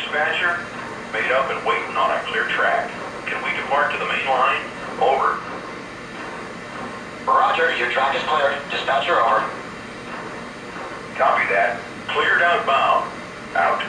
dispatcher. Made up and waiting on a clear track. Can we depart to the main line? Over. Roger, your track is cleared. Dispatcher over. Copy that. Cleared outbound. Out.